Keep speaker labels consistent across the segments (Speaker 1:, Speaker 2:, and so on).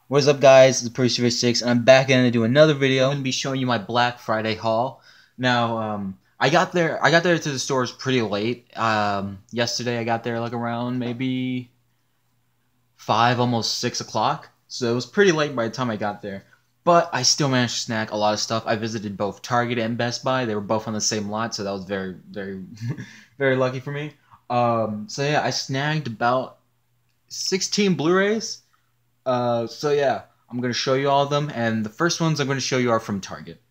Speaker 1: What's up, guys? It's Persever6, and I'm back in to do another video. I'm going to be showing you my Black Friday haul. Now, I got there to the stores pretty late. Yesterday I got there like around maybe 5, almost 6 o'clock. So it was pretty late by the time I got there. But I still managed to snag a lot of stuff. I visited both Target and Best Buy. They were both on the same lot, so that was very, very, very lucky for me. So yeah, I snagged about 16 Blu-rays. So yeah, I'm going to show you all of them, and the first ones I'm going to show you are from Target.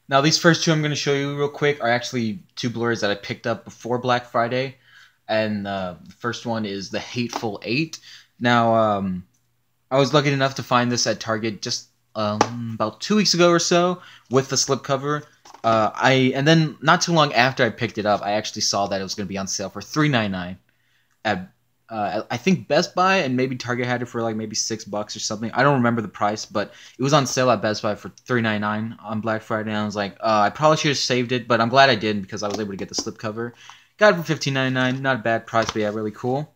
Speaker 1: Now these first two I'm going to show you real quick are actually two Blu-rays that I picked up before Black Friday, and the first one is The Hateful Eight. Now, I was lucky enough to find this at Target just about 2 weeks ago or so with the slipcover. And then not too long after I picked it up, I actually saw that it was going to be on sale for $3.99 at I think Best Buy, and maybe Target had it for like maybe $6 or something. I don't remember the price, but it was on sale at Best Buy for $3.99 on Black Friday. And I was like, I probably should have saved it, but I'm glad I didn't because I was able to get the slipcover. Got it for $15.99, not a bad price, but yeah, really cool.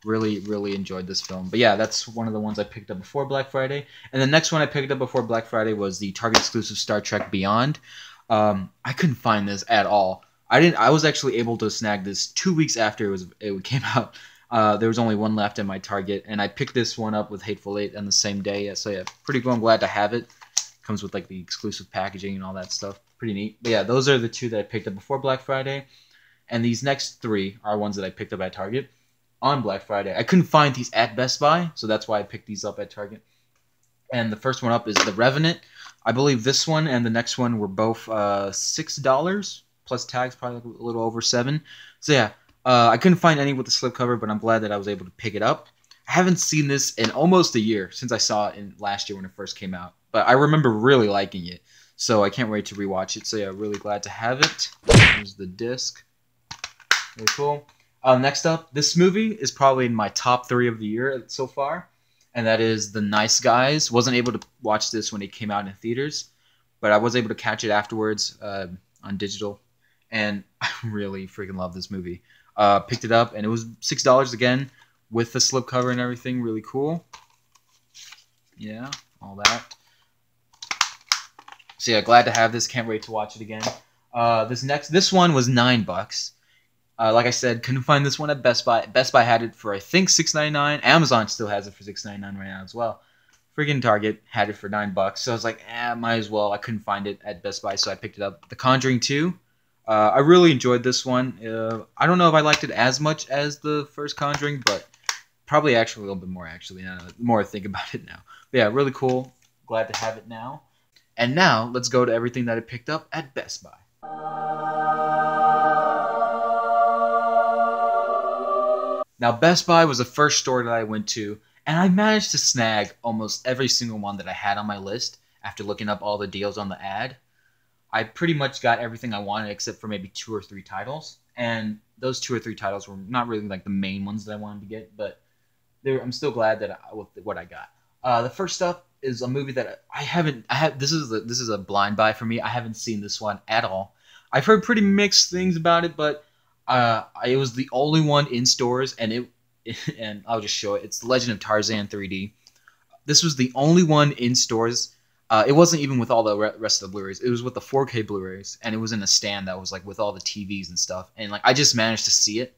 Speaker 1: Really, really enjoyed this film. But yeah, that's one of the ones I picked up before Black Friday. And the next one I picked up before Black Friday was the Target exclusive Star Trek Beyond. I couldn't find this at all. I was actually able to snag this 2 weeks after it came out. There was only one left in my Target, and I picked this one up with Hateful Eight on the same day. So yeah, pretty cool. I'm glad to have it. Comes with like the exclusive packaging and all that stuff. Pretty neat. But yeah, those are the two that I picked up before Black Friday. And these next three are ones that I picked up at Target on Black Friday. I couldn't find these at Best Buy, so that's why I picked these up at Target. And the first one up is The Revenant. I believe this one and the next one were both $6 plus tags, probably like a little over $7. So yeah, I couldn't find any with the slipcover, but I'm glad that I was able to pick it up. I haven't seen this in almost a year since I saw it in last year when it first came out, but I remember really liking it, so I can't wait to rewatch it. So yeah, really glad to have it. Here's the disc. Really cool. Next up, this movie is probably in my top 3 of the year so far, and that is The Nice Guys. Wasn't able to watch this when it came out in theaters, but I was able to catch it afterwards on digital, and I really freaking love this movie. Picked it up, and it was $6 again with the slipcover and everything. Really cool. Yeah, all that. So yeah, glad to have this. Can't wait to watch it again. This one was $9. Like I said, couldn't find this one at Best Buy. Best Buy had it for, I think, $6.99. Amazon still has it for $6.99 right now as well. Freaking Target had it for $9. So I was like, might as well. I couldn't find it at Best Buy, so I picked it up. The Conjuring 2. I really enjoyed this one. I don't know if I liked it as much as the first Conjuring, but probably actually a little bit more, actually, the more I think about it now. But yeah, really cool. Glad to have it now. And now, let's go to everything that I picked up at Best Buy. Now, Best Buy was the first store that I went to, and I managed to snag almost every single one that I had on my list after looking up all the deals on the ad. I pretty much got everything I wanted except for maybe 2 or 3 titles, and those 2 or 3 titles were not really like the main ones that I wanted to get, but I'm still glad that with what I got. The first up is a movie that this is a blind buy for me. I haven't seen this one at all. I've heard pretty mixed things about it, but it was the only one in stores, and and I'll just show it. It's The Legend of Tarzan 3D. This was the only one in stores. It wasn't even with all the rest of the Blu-rays. It was with the 4K Blu-rays, and it was in a stand that was like with all the TVs and stuff. And like I just managed to see it,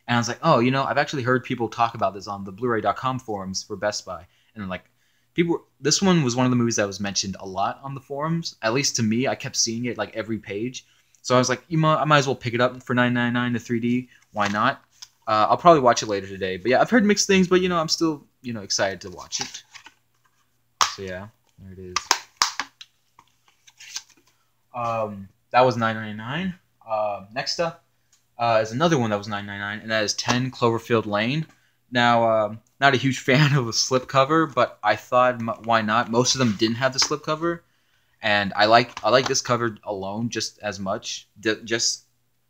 Speaker 1: and I was like, oh, I've actually heard people talk about this on the Blu-ray.com forums for Best Buy, and like this one was one of the movies that was mentioned a lot on the forums. At least to me, I kept seeing it like every page. So I was like, I might as well pick it up for $9.99 to 3D. Why not? I'll probably watch it later today. But yeah, I've heard mixed things, but I'm still excited to watch it. So yeah, there it is. That was $9.99. Next up is another one that was $9.99, and that is 10 Cloverfield Lane. Now, not a huge fan of the slipcover, but I thought, why not? Most of them didn't have the slipcover. And I like this cover alone just as much. This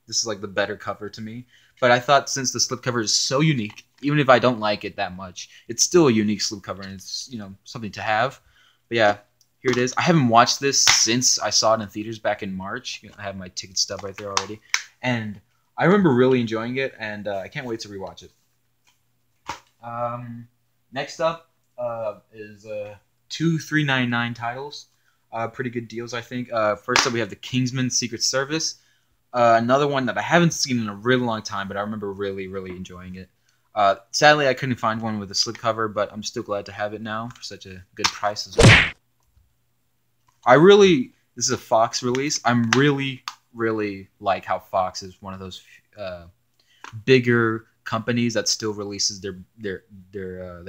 Speaker 1: is like the better cover to me. But I thought since the slipcover is so unique, even if I don't like it that much, it's still a unique slipcover, and it's something to have. But yeah, here it is. I haven't watched this since I saw it in theaters back in March. I have my ticket stub right there already, and I remember really enjoying it, and I can't wait to rewatch it. Next up is two 3.99 titles. Pretty good deals, I think. First up, we have the Kingsman Secret Service. Another one that I haven't seen in a really long time, but I remember really, really enjoying it. Sadly, I couldn't find one with a slipcover, but I'm still glad to have it now for such a good price as well. This is a Fox release. I'm really, really like how Fox is one of those bigger companies that still releases their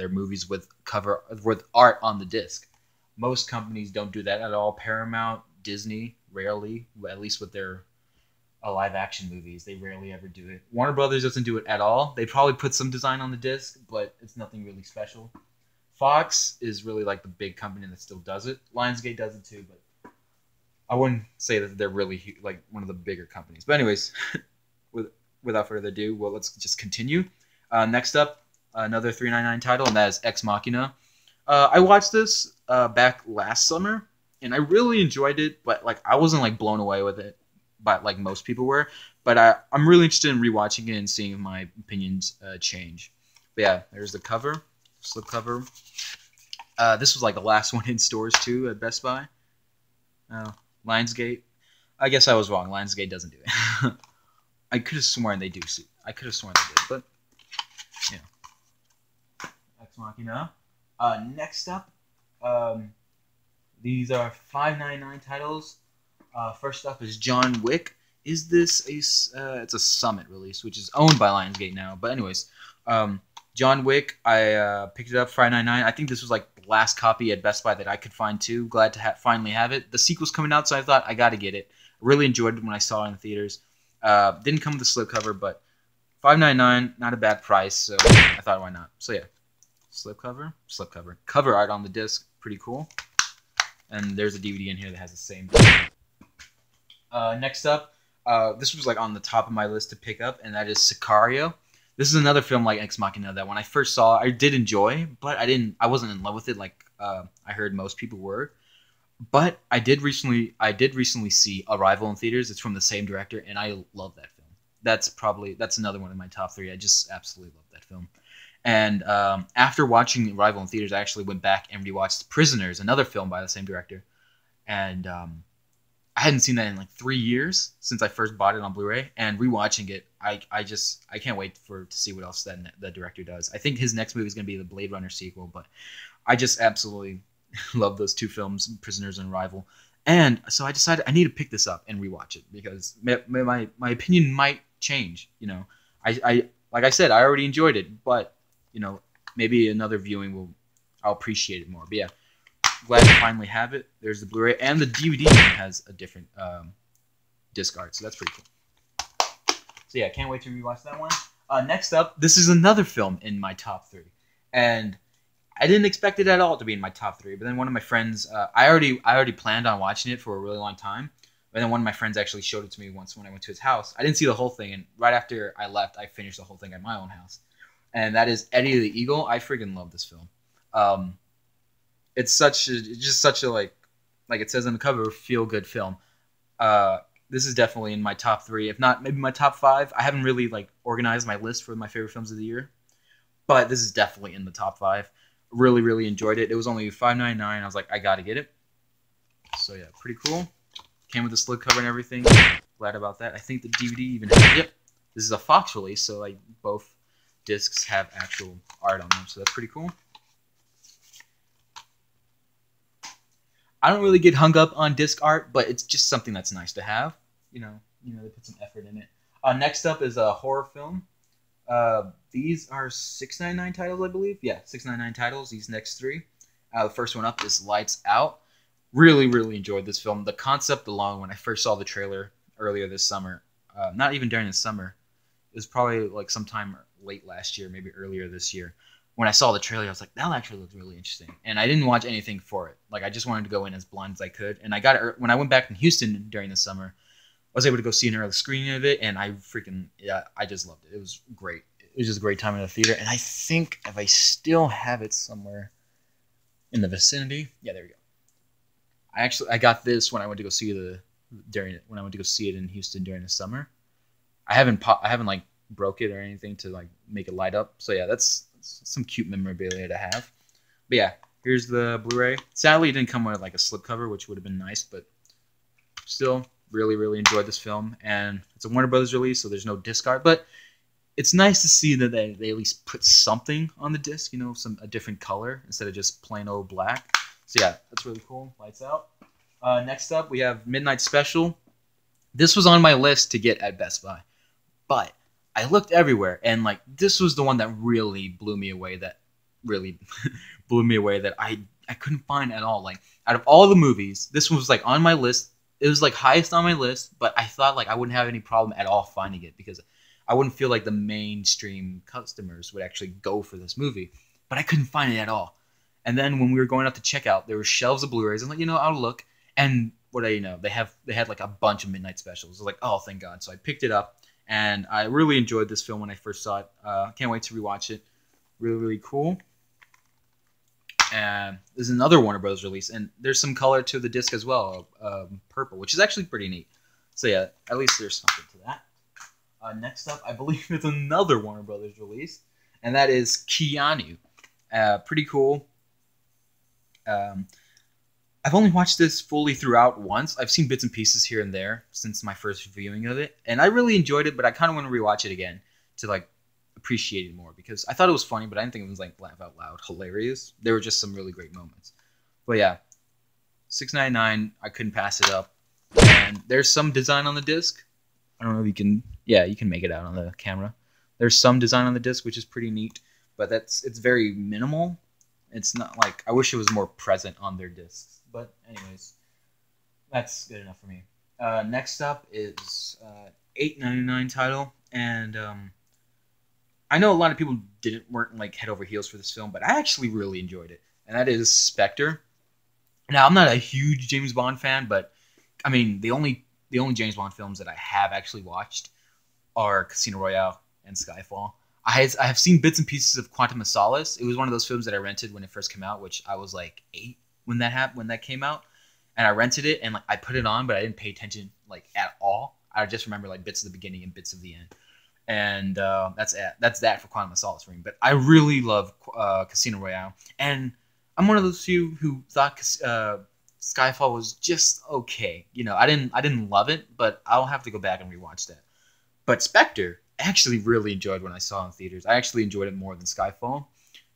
Speaker 1: movies with art on the disc. Most companies don't do that at all. Paramount, Disney, rarely, at least with their live action movies, they rarely ever do it. Warner Brothers doesn't do it at all. They probably put some design on the disc, but it's nothing really special. Fox is really like the big company that still does it. Lionsgate does it too, but I wouldn't say that they're really like one of the bigger companies. But anyways, without further ado, well, let's just continue. Next up, another 3.99 title, and that is Ex Machina. I watched this back last summer, and I really enjoyed it, but like I wasn't like blown away with it, but like most people were. But I'm really interested in rewatching it and seeing if my opinions change. But yeah, there's the cover, slipcover. This was like the last one in stores too at Best Buy. Lionsgate. I guess I was wrong. Lionsgate doesn't do it. I could have sworn they do. I could have sworn they did, but yeah. Ex Machina. Next up, these are 5.99 titles. First up is John Wick. Is this it's a Summit release, which is owned by Lionsgate now. But anyways, John Wick, I picked it up $5.99. I think this was like the last copy at Best Buy that I could find too. Glad to finally have it. The sequel's coming out, so I thought I got to get it. Really enjoyed it when I saw it in the theaters. Didn't come with a slipcover, but $5.99, not a bad price. So I thought, why not? So yeah, slipcover, cover art on the disc, pretty cool. And there's a DVD in here that has the same. Next up, this was like on the top of my list to pick up, and that is Sicario. This is another film like Ex Machina that when I first saw, I did enjoy, but I wasn't in love with it like I heard most people were. But I did recently see Arrival in theaters. It's from the same director, and I love that film. That's another one of my top 3. I just absolutely love that film. And after watching Arrival in theaters, I actually went back and rewatched Prisoners, another film by the same director. And I hadn't seen that in like 3 years since I first bought it on Blu-ray. And rewatching it, I can't wait to see what else that director does. I think his next movie is going to be the Blade Runner sequel, but I just absolutely love those two films, Prisoners and Arrival. And so I decided I need to pick this up and rewatch it because my opinion might change. You know, I like I said, I already enjoyed it, but you know, maybe another viewing I'll appreciate it more. But yeah, glad to finally have it. There's the Blu-ray, and the DVD has a different disc art, so that's pretty cool. So yeah, can't wait to rewatch that one. Next up, this is another film in my top 3, and I didn't expect it at all to be in my top 3. But then one of my friends, I already planned on watching it for a really long time. But then one of my friends actually showed it to me once when I went to his house. I didn't see the whole thing, and right after I left, I finished the whole thing at my own house. And that is Eddie the Eagle. I freaking love this film. It's just such a like it says on the cover, feel good film. This is definitely in my top 3, if not maybe my top 5. I haven't really like organized my list for my favorite films of the year, but this is definitely in the top 5. Really, really enjoyed it. It was only $5.99. I was like, I gotta get it. So yeah, pretty cool. Came with the slipcover and everything. Glad about that. I think the DVD even has, yep. This is a Fox release, so like both discs have actual art on them, so that's pretty cool. I don't really get hung up on disc art, but it's just something that's nice to have. You know, they put some effort in it. Next up is a horror film. These are $6.99 titles, I believe. Yeah, $6.99 titles. These next 3. The first one up is Lights Out. Really, really enjoyed this film. The concept alone, when I first saw the trailer earlier this summer, not even during the summer, it was probably like sometime late last year, maybe earlier this year. When I saw the trailer, I was like, that actually looks really interesting. And I didn't watch anything for it. Like, I just wanted to go in as blind as I could. And I got it when I went back in Houston during the summer. I was able to go see an early screening of it, and I just loved it. It was great. It was just a great time in the theater. And I think if I still have it somewhere in the vicinity, yeah, there we go. I got this when I went to go see it in Houston during the summer. I haven't like broke it or anything to like make it light up. So yeah, that's some cute memorabilia to have. But yeah, here's the Blu-ray. Sadly, it didn't come with like a slipcover, which would have been nice, but still, really enjoyed this film. And it's a Warner Brothers release, so there's no disc art, but it's nice to see that they at least put something on the disc, you know, a different color instead of just plain old black. So yeah, that's really cool. Lights out. Next up, we have Midnight Special. This was on my list to get at Best Buy, but I looked everywhere, and like this was the one that really blew me away. That really blew me away. That I couldn't find at all. Like out of all the movies, this one was like on my list. It was like highest on my list, but I thought like I wouldn't have any problem at all finding it because I wouldn't feel like the mainstream customers would actually go for this movie. But I couldn't find it at all. And then when we were going out to checkout, there were shelves of Blu-rays. I'm like, I'll look. And what they had like a bunch of midnight specials. I was like, oh, thank God. So I picked it up, and I really enjoyed this film when I first saw it. Can't wait to rewatch it. Really cool. And there's another Warner Bros. Release, and there's some color to the disc as well, purple, which is actually pretty neat. So yeah, at least there's something to that. Next up, I believe it's another Warner Brothers release, and that is Keanu. Pretty cool. I've only watched this fully throughout once. I've seen bits and pieces here and there since my first viewing of it, and I really enjoyed it, but I kind of want to rewatch it again to like appreciate it more because I thought it was funny, but I didn't think it was like laugh out loud hilarious. There were just some really great moments. But yeah, $6.99. I couldn't pass it up. And there's some design on the disc. I don't know if you can. Yeah, you can make it out on the camera. There's some design on the disc, which is pretty neat, but it's very minimal. It's not like I wish it was more present on their discs. But anyways, that's good enough for me. Next up is $8.99 title, and I know a lot of people weren't like head over heels for this film, but I actually really enjoyed it, and that is Spectre. Now I'm not a huge James Bond fan, but I mean the only James Bond films that I have actually watched are Casino Royale and Skyfall. I have seen bits and pieces of Quantum of Solace. It was one of those films that I rented when it first came out, which I was like 8 when that came out, and I rented it and like I put it on, but I didn't pay attention like at all. I just remember like bits of the beginning and bits of the end, and that's that for Quantum of Solace for me. But I really love Casino Royale, and I'm one of those few who thought Skyfall was just okay. I didn't love it, but I'll have to go back and rewatch that. But Spectre, I actually really enjoyed when I saw it in theaters. I actually enjoyed it more than Skyfall.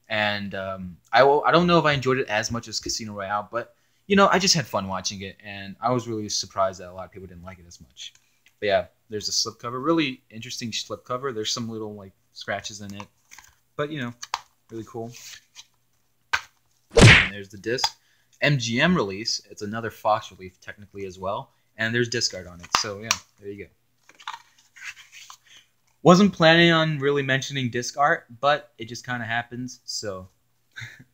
Speaker 1: And I don't know if I enjoyed it as much as Casino Royale, but, I just had fun watching it. And I was really surprised that a lot of people didn't like it as much. But yeah, there's a slipcover. Really interesting slipcover. There's some little, like, scratches in it. But, really cool. And there's the disc. MGM release. It's another Fox release, technically, as well. And there's disc art on it. So, yeah, there you go. Wasn't planning on really mentioning disc art, but it just kind of happens. So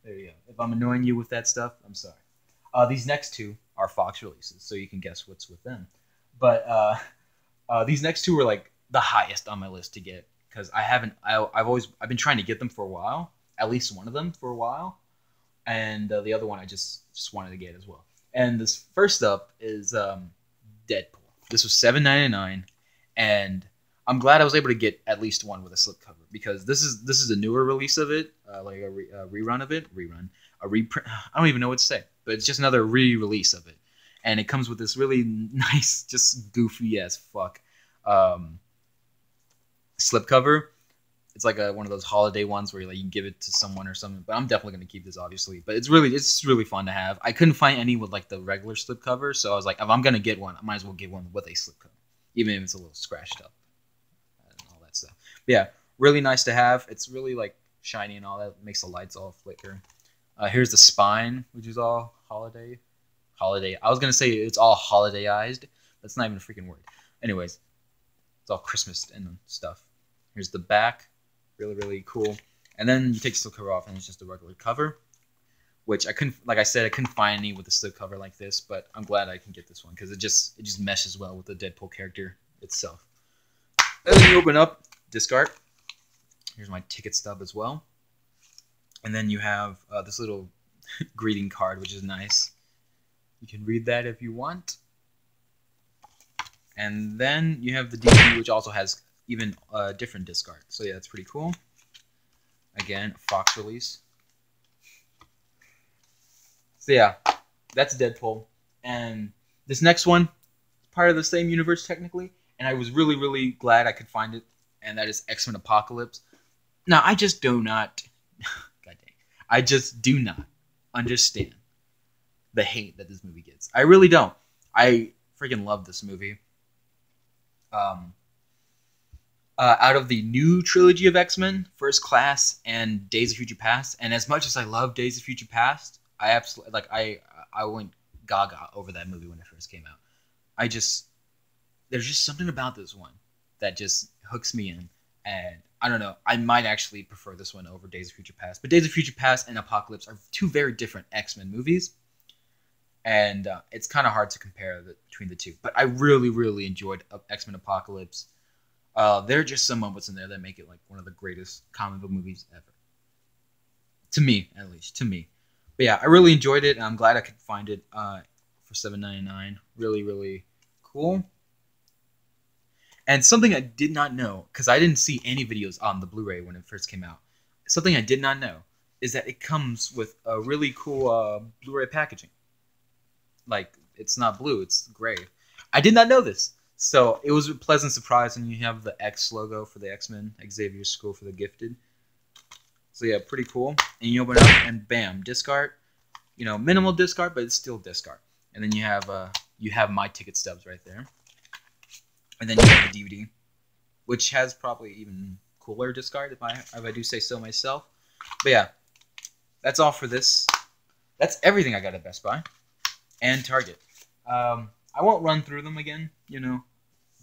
Speaker 1: there you go. If I'm annoying you with that stuff, I'm sorry. These next two are Fox releases, so you can guess what's with them. But these next two were like the highest on my list to get because I've been trying to get them for a while, at least one of them for a while, and the other one I just wanted to get as well. And this first up is Deadpool. This was $7.99, and I'm glad I was able to get at least one with a slipcover because this is a newer release of it, like a rerun of it, a reprint. I don't even know what to say, but it's just another re-release of it, and it comes with this really nice, just goofy as fuck slipcover. It's like one of those holiday ones where you give it to someone or something. But I'm definitely gonna keep this, obviously. But it's really fun to have. I couldn't find any with like the regular slipcover, so I was like, if I'm gonna get one, I might as well get one with a slipcover, even if it's a little scratched up. Stuff. But yeah, really nice to have. It's really like shiny and all that. It makes the lights all flicker. Here's the spine, which is all holiday. I was gonna say it's all holidayized. That's not even a freaking word. Anyways, it's all Christmas and stuff. Here's the back, really cool. And then you take the slip cover off, and it's just a regular cover, which I couldn't, like I said, I couldn't find any with the slip cover like this. But I'm glad I can get this one because it just meshes well with the Deadpool character itself. And then you open up disc art. Here's my ticket stub as well. And then you have this little greeting card, which is nice. You can read that if you want. And then you have the DVD, which also has even different disc art. So yeah, it's pretty cool. Again, Fox release. So yeah, that's Deadpool. And this next one, part of the same universe technically, and I was really, really glad I could find it, and that is X-Men Apocalypse. Now, I just do not, god dang, I just do not understand the hate that this movie gets. I really don't. I freaking love this movie. Um, out of the new trilogy of X-Men, First Class and Days of Future Past, and as much as I love Days of Future Past, I absolutely I went gaga over that movie when it first came out. I just there's just something about this one that just hooks me in, and I don't know. I might actually prefer this one over Days of Future Past, but Days of Future Past and Apocalypse are two very different X-Men movies, and it's kind of hard to compare between the two. But I really, really enjoyed X-Men Apocalypse. There are just some moments in there that make it like one of the greatest comic book movies ever. To me, at least. To me. But yeah, I really enjoyed it, and I'm glad I could find it for $7.99. Really, really cool. And something I did not know, because I didn't see any videos on the Blu-ray when it first came out. Something I did not know is that it comes with a really cool Blu-ray packaging. Like, it's not blue, it's gray. I did not know this. So it was a pleasant surprise, and you have the X logo for the X-Men, Xavier's School for the Gifted. So yeah, pretty cool. And you open it up, and bam, disc art. You know, minimal disc art, but it's still disc art. And then you have my ticket stubs right there. And then you have the DVD, which has probably even cooler disc art if I do say so myself. But yeah, that's all for this. That's everything I got at Best Buy and Target. I won't run through them again, you know.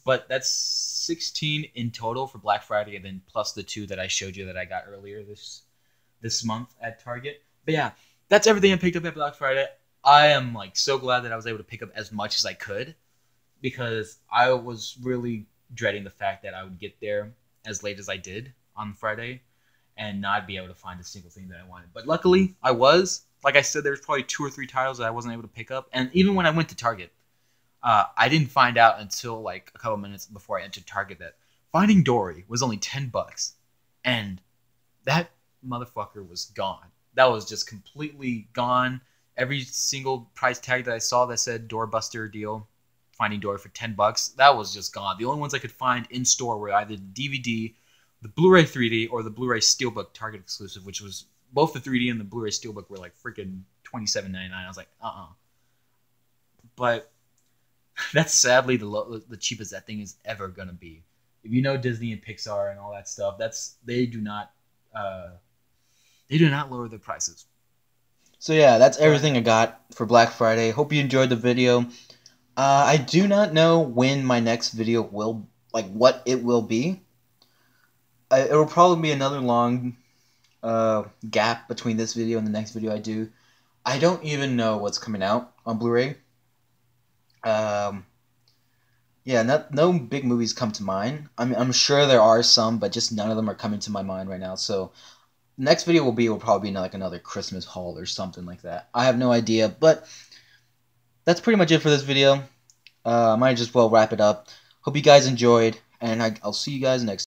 Speaker 1: But that's 16 in total for Black Friday, and then plus the 2 that I showed you that I got earlier this month at Target. But yeah, that's everything I picked up at Black Friday. I am like so glad that I was able to pick up as much as I could, because I was really dreading the fact that I would get there as late as I did on Friday and not be able to find a single thing that I wanted. But luckily, I was. Like I said, there's probably 2 or 3 titles that I wasn't able to pick up. And even when I went to Target, I didn't find out until like a couple minutes before I entered Target that Finding Dory was only $10, and that motherfucker was gone. That was just completely gone. Every single price tag that I saw that said Doorbuster deal, Finding Dory for $10, that was just gone. The only ones I could find in store were either the DVD, the Blu-ray 3D, or the Blu-ray Steelbook Target exclusive, which was both the 3D and the Blu-ray Steelbook were like freaking $27.99. I was like, But that's sadly the cheapest that thing is ever gonna be. If you know Disney and Pixar and all that stuff, they do not lower their prices. So yeah, that's everything I got for Black Friday. Hope you enjoyed the video. I do not know when my next video will, like, what it will be. It will probably be another long gap between this video and the next video I do. I don't even know what's coming out on Blu-ray. Yeah, no big movies come to mind. I'm sure there are some, but just none of them are coming to my mind right now. So next video will probably be like another Christmas haul or something like that. I have no idea, but that's pretty much it for this video. I might just well wrap it up. Hope you guys enjoyed, and I'll see you guys next time.